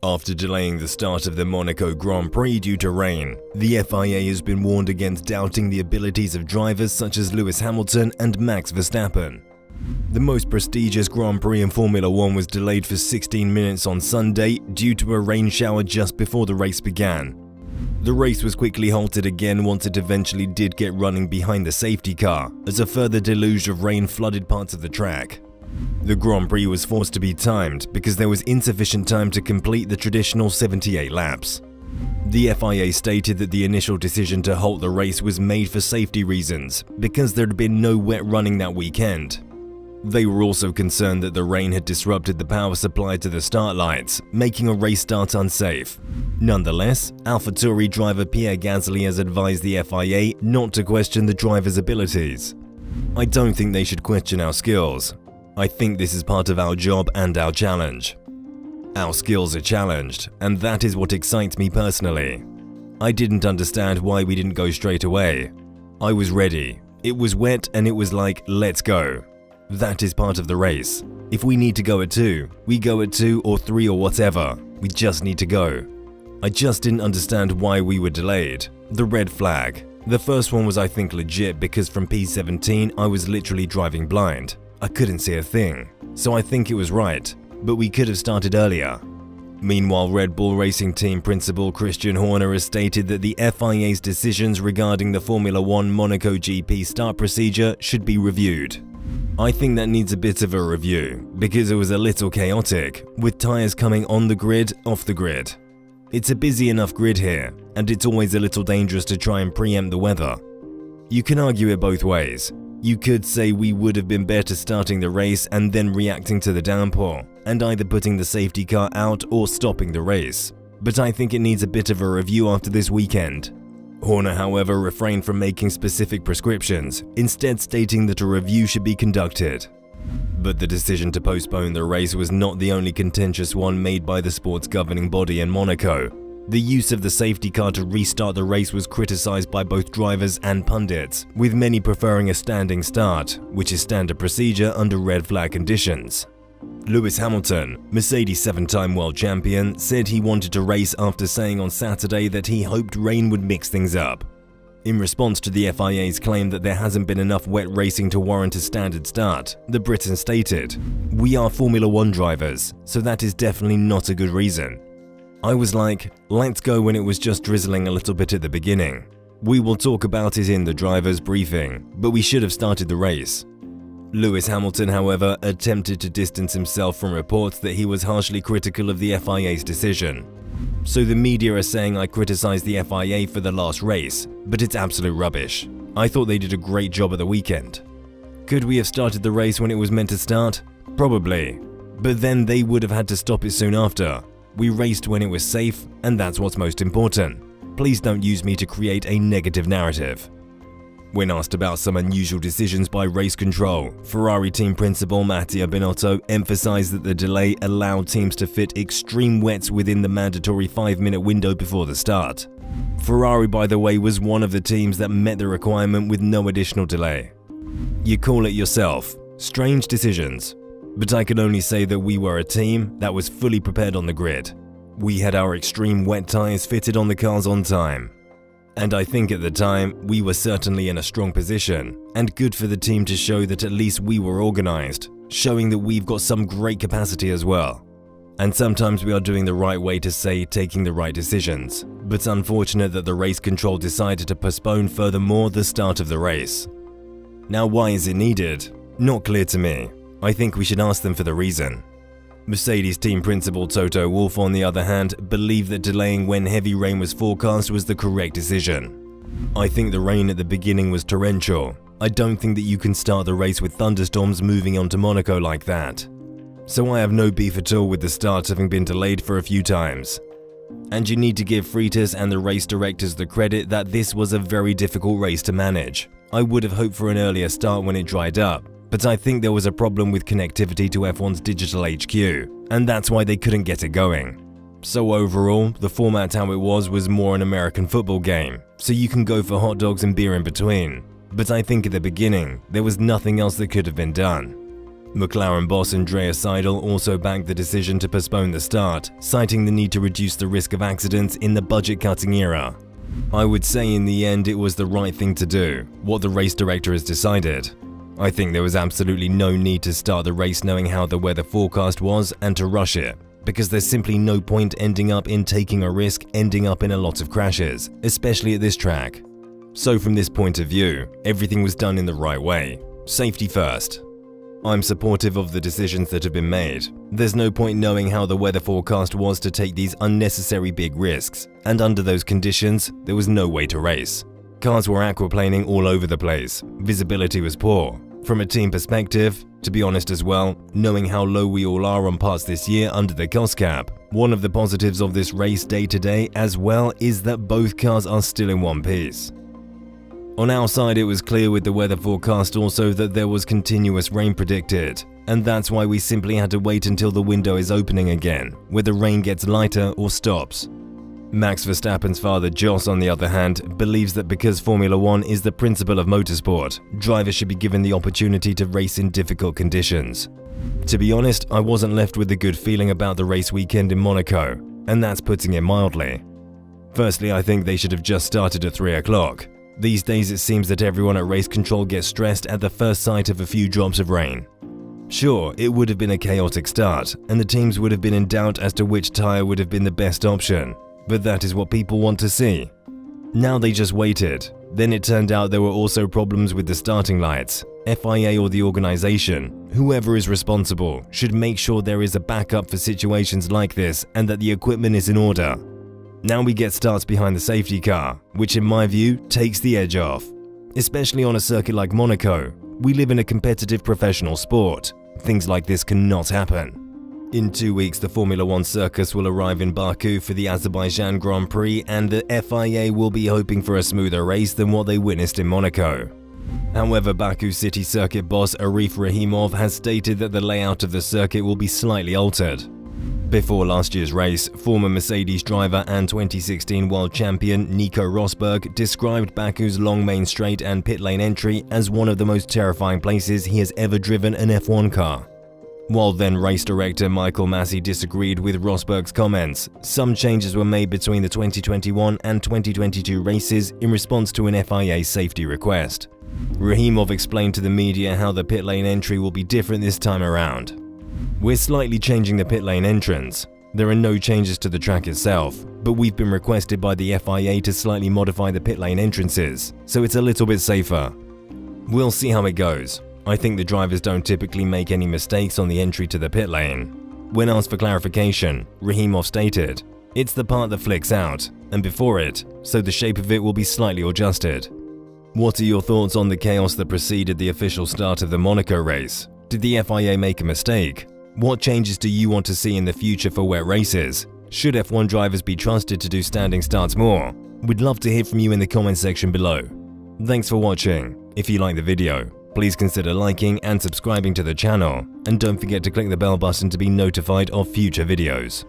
After delaying the start of the Monaco Grand Prix due to rain, the FIA has been warned against doubting the abilities of drivers such as Lewis Hamilton and Max Verstappen. The most prestigious Grand Prix in Formula 1 was delayed for 16 minutes on Sunday due to a rain shower just before the race began. The race was quickly halted again once it eventually did get running behind the safety car, as a further deluge of rain flooded parts of the track. The Grand Prix was forced to be timed because there was insufficient time to complete the traditional 78 laps. The FIA stated that the initial decision to halt the race was made for safety reasons because there had been no wet running that weekend. They were also concerned that the rain had disrupted the power supply to the start lights, making a race start unsafe. Nonetheless, AlphaTauri driver Pierre Gasly has advised the FIA not to question the driver's abilities. "I don't think they should question our skills. I think this is part of our job and our challenge. Our skills are challenged, and that is what excites me personally. I didn't understand why we didn't go straight away. I was ready. It was wet and it was like, let's go. That is part of the race. If we need to go at 2, we go at 2 or 3 or whatever. We just need to go. I just didn't understand why we were delayed. The red flag. The first one was I think legit because from P17 I was literally driving blind. I couldn't see a thing, so I think it was right, but we could have started earlier." Meanwhile, Red Bull Racing Team Principal Christian Horner has stated that the FIA's decisions regarding the Formula 1 Monaco GP start procedure should be reviewed. "I think that needs a bit of a review, because it was a little chaotic, with tyres coming on the grid, off the grid. It's a busy enough grid here, and it's always a little dangerous to try and preempt the weather. You can argue it both ways. You could say we would have been better starting the race and then reacting to the downpour, and either putting the safety car out or stopping the race. But I think it needs a bit of a review after this weekend." Horner, however, refrained from making specific prescriptions, instead stating that a review should be conducted. But the decision to postpone the race was not the only contentious one made by the sport's governing body in Monaco. The use of the safety car to restart the race was criticized by both drivers and pundits, with many preferring a standing start, which is standard procedure under red flag conditions. Lewis Hamilton, Mercedes 7-time world champion, said he wanted to race after saying on Saturday that he hoped rain would mix things up. In response to the FIA's claim that there hasn't been enough wet racing to warrant a standard start, the Briton stated, "We are Formula 1 drivers, so that is definitely not a good reason. I was like, let's go when it was just drizzling a little bit at the beginning. We will talk about it in the driver's briefing, but we should have started the race." Lewis Hamilton, however, attempted to distance himself from reports that he was harshly critical of the FIA's decision. "So the media are saying I criticized the FIA for the last race, but it's absolute rubbish. I thought they did a great job at the weekend. Could we have started the race when it was meant to start? Probably. But then they would have had to stop it soon after. We raced when it was safe, and that's what's most important. Please don't use me to create a negative narrative." When asked about some unusual decisions by race control, Ferrari team principal Mattia Binotto emphasized that the delay allowed teams to fit extreme wets within the mandatory 5-minute window before the start. Ferrari, by the way, was one of the teams that met the requirement with no additional delay. You call it yourself. Strange decisions. But I can only say that we were a team that was fully prepared on the grid. We had our extreme wet tyres fitted on the cars on time. And I think at the time, we were certainly in a strong position, and good for the team to show that at least we were organised, showing that we've got some great capacity as well. And sometimes we are doing the right way to say taking the right decisions, but unfortunate that the race control decided to postpone furthermore the start of the race. Now, why is it needed? Not clear to me. I think we should ask them for the reason. Mercedes team principal Toto Wolff, on the other hand, believed that delaying when heavy rain was forecast was the correct decision. "I think the rain at the beginning was torrential. I don't think that you can start the race with thunderstorms moving onto Monaco like that. So I have no beef at all with the start having been delayed for a few times. And you need to give Freitas and the race directors the credit that this was a very difficult race to manage. I would have hoped for an earlier start when it dried up, but I think there was a problem with connectivity to F1's digital HQ, and that's why they couldn't get it going. So overall, the format how it was more an American football game, so you can go for hot dogs and beer in between. But I think at the beginning, there was nothing else that could have been done." McLaren boss Andreas Seidel also backed the decision to postpone the start, citing the need to reduce the risk of accidents in the budget-cutting era. I would say in the end it was the right thing to do, what the race director has decided. I think there was absolutely no need to start the race knowing how the weather forecast was and to rush it, because there's simply no point ending up in taking a risk ending up in a lot of crashes, especially at this track. So from this point of view, everything was done in the right way. Safety first. I'm supportive of the decisions that have been made. There's no point knowing how the weather forecast was to take these unnecessary big risks, and under those conditions, there was no way to race. Cars were aquaplaning all over the place, visibility was poor. From a team perspective, to be honest as well, knowing how low we all are on parts this year under the cost cap, one of the positives of this race day to day as well is that both cars are still in one piece. On our side, it was clear with the weather forecast also that there was continuous rain predicted, and that's why we simply had to wait until the window is opening again, where the rain gets lighter or stops. Max Verstappen's father Jos, on the other hand, believes that because Formula One is the principle of motorsport, drivers should be given the opportunity to race in difficult conditions. To be honest, I wasn't left with a good feeling about the race weekend in Monaco, and that's putting it mildly. Firstly, I think they should have just started at 3 o'clock. These days it seems that everyone at race control gets stressed at the first sight of a few drops of rain. Sure, it would have been a chaotic start, and the teams would have been in doubt as to which tyre would have been the best option, but that is what people want to see. Now they just waited. Then it turned out there were also problems with the starting lights. FIA or the organization, whoever is responsible, should make sure there is a backup for situations like this and that the equipment is in order. Now we get starts behind the safety car, which in my view takes the edge off. Especially on a circuit like Monaco, we live in a competitive professional sport. Things like this cannot happen. In 2 weeks, the Formula One circus will arrive in Baku for the Azerbaijan Grand Prix, and the FIA will be hoping for a smoother race than what they witnessed in Monaco. However, Baku City Circuit boss Arif Rahimov has stated that the layout of the circuit will be slightly altered. Before last year's race, former Mercedes driver and 2016 world champion Nico Rosberg described Baku's long main straight and pit lane entry as one of the most terrifying places he has ever driven an F1 car. While then race director Michael Massey disagreed with Rosberg's comments, some changes were made between the 2021 and 2022 races in response to an FIA safety request. Rahimov explained to the media how the pit lane entry will be different this time around. We're slightly changing the pit lane entrance. There are no changes to the track itself, but we've been requested by the FIA to slightly modify the pit lane entrances, so it's a little bit safer. We'll see how it goes. I think the drivers don't typically make any mistakes on the entry to the pit lane. When asked for clarification, Rahimov stated, "It's the part that flicks out, and before it, so the shape of it will be slightly adjusted." What are your thoughts on the chaos that preceded the official start of the Monaco race? Did the FIA make a mistake? What changes do you want to see in the future for wet races? Should F1 drivers be trusted to do standing starts more? We'd love to hear from you in the comment section below. Thanks for watching. If you like the video, please consider liking and subscribing to the channel, and don't forget to click the bell button to be notified of future videos.